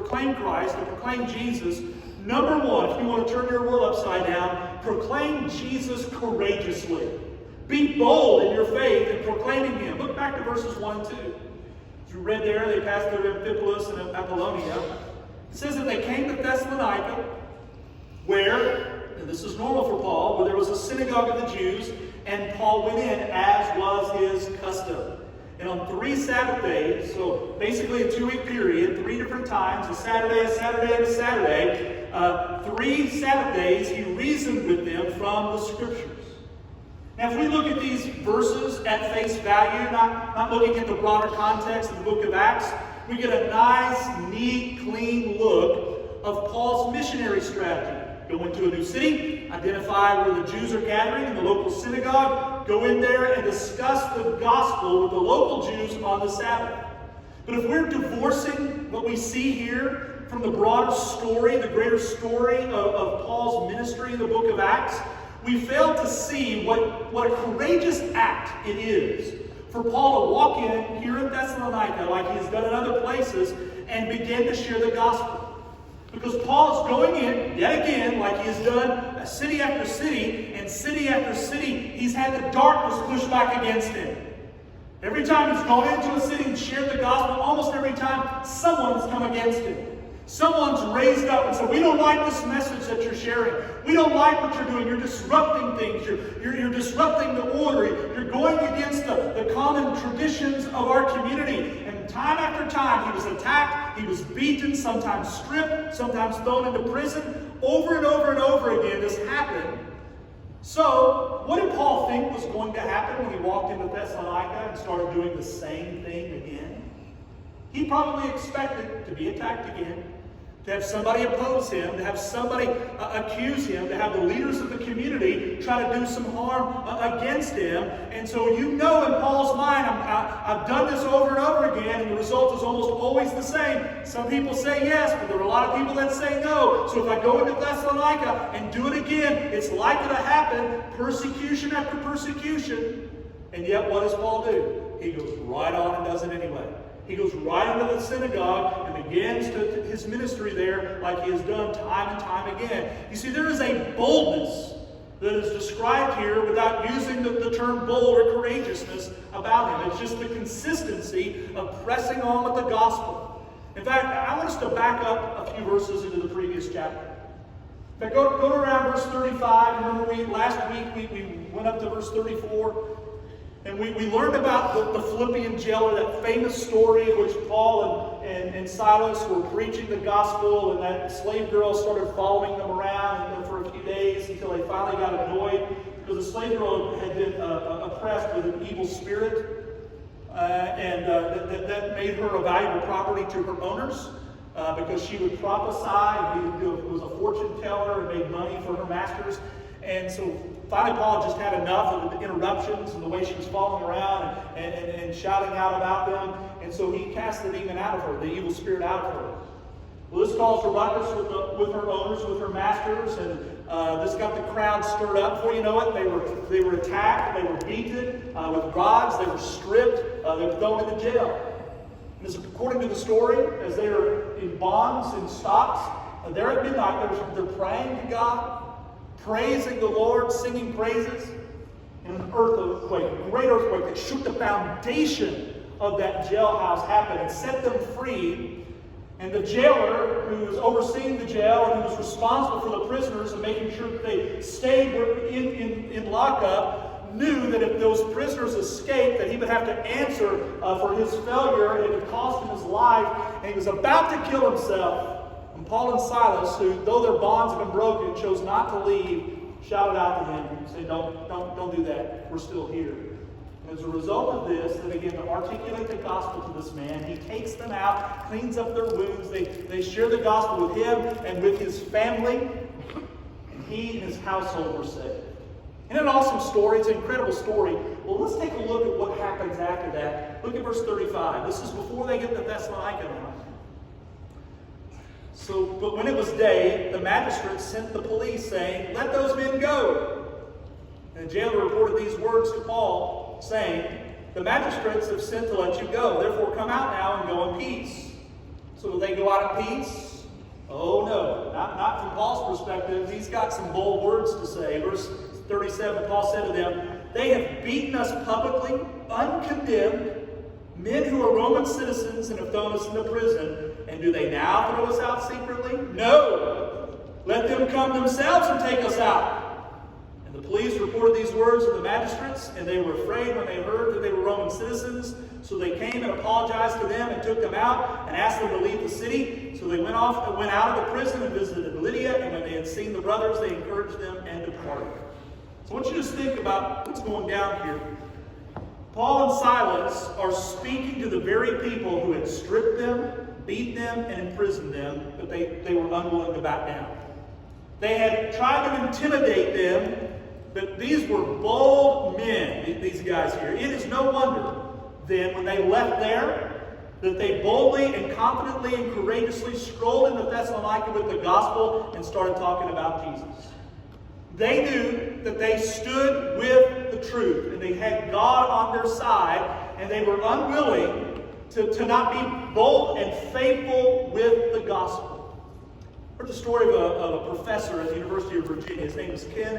proclaim Christ, to proclaim Jesus, number one, if you want to turn your world upside down, proclaim Jesus courageously. Be bold in your faith in proclaiming Him. Look back to verses 1 and 2. As we read there, they passed through Amphipolis and Apollonia. It says that they came to Thessalonica, where, and this is normal for Paul, where there was a synagogue of the Jews, and Paul went in as was his custom. And on 3 Sabbath days, so basically a 2-week period, 3 different times, a Saturday, and a Saturday, 3 Sabbath days, he reasoned with them from the Scriptures. Now, if we look at these verses at face value, not looking at the broader context of the book of Acts, we get a nice, neat, clean look of Paul's missionary strategy. Go into a new city, identify where the Jews are gathering in the local synagogue, go in there and discuss the gospel with the local Jews on the Sabbath. But if we're divorcing what we see here from the broader story, the greater story of Paul's ministry in the book of Acts, we fail to see what a courageous act it is for Paul to walk in here in Thessalonica, like he has done in other places, and begin to share the gospel. Because Paul is going in, yet again, like he has done city after city, and city after city, he's had the darkness pushed back against him. Every time he's gone into a city and shared the gospel, almost every time, someone's come against him. Someone's raised up and said, we don't like this message that you're sharing. We don't like what you're doing. You're disrupting things. You're disrupting the order. You're going against the common traditions of our community. And time after time, he was attacked. He was beaten, sometimes stripped, sometimes thrown into prison. Over and over and over again, this happened. So, what did Paul think was going to happen when he walked into Thessalonica and started doing the same thing again? He probably expected to be attacked again, to have somebody oppose him, to have somebody accuse him, to have the leaders of the community try to do some harm against him. And so you know in Paul's mind, I've done this over and over again, and the result is almost always the same. Some people say yes, but there are a lot of people that say no. So if I go into Thessalonica and do it again, it's likely to happen, persecution after persecution. And yet what does Paul do? He goes right on and does it anyway. He goes right into the synagogue and begins his ministry there like he has done time and time again. You see, there is a boldness that is described here without using the term bold or courageousness about him. It's just the consistency of pressing on with the gospel. In fact, I want us to back up a few verses into the previous chapter. In fact, go to around verse 35. Remember, last week we went up to verse 34. And we learned about the Philippian jailer, that famous story in which Paul and Silas were preaching the gospel, and that slave girl started following them around for a few days until they finally got annoyed, because the slave girl had been oppressed with an evil spirit, and that made her a valuable property to her owners, because she would prophesy and was a fortune teller and made money for her masters. And so finally Paul just had enough of the interruptions and the way she was following around and shouting out about them. And so he cast the demon out of her, the evil spirit out of her. Well, this caused a ruckus with her owners, with her masters, and this got the crowd stirred up. Before you know it, they were attacked, they were beaten with rods, they were stripped, they were thrown into jail. And according to the story, as they are in bonds and stocks, there at midnight they're praying to God, praising the Lord, singing praises, and an earthquake, a great earthquake that shook the foundation of that jailhouse happened and set them free. And the jailer, who was overseeing the jail and who was responsible for the prisoners and making sure that they stayed in lockup, knew that if those prisoners escaped, that he would have to answer for his failure, and it would cost him his life. And he was about to kill himself. And Paul and Silas, who, though their bonds had been broken, chose not to leave, shouted out to him and said, don't do that. We're still here. And as a result of this, they begin to articulate the gospel to this man. He takes them out, cleans up their wounds. They share the gospel with him and with his family. And he and his household were saved. Isn't it an awesome story? It's an incredible story. Well, let's take a look at what happens after that. Look at verse 35. This is before they get to Thessalonica now. But when it was day, the magistrate sent the police, saying, "Let those men go." And the jailer reported these words to Paul, saying, "The magistrates have sent to let you go. Therefore come out now and go in peace." So will they go out in peace? Oh no, not from Paul's perspective. He's got some bold words to say. Verse 37, Paul said to them, "They have beaten us publicly, uncondemned, men who are Roman citizens, and have thrown us into prison. And do they now throw us out secretly? No! Let them come themselves and take us out." And the police reported these words to the magistrates, and they were afraid when they heard that they were Roman citizens. So they came and apologized to them and took them out and asked them to leave the city. So they went out of the prison and visited Lydia, and when they had seen the brothers, they encouraged them and departed. So I want you to just think about what's going down here. Paul and Silas are speaking to the very people who had stripped them, beat them, and imprisoned them, but they were unwilling to back down. They had tried to intimidate them, but these were bold men, these guys here. It is no wonder then when they left there that they boldly and confidently and courageously strolled into Thessalonica with the gospel and started talking about Jesus. They knew that they stood with the truth and they had God on their side, and they were unwilling to not be bold and faithful with the gospel. I heard the story of a professor at the University of Virginia. His name was Ken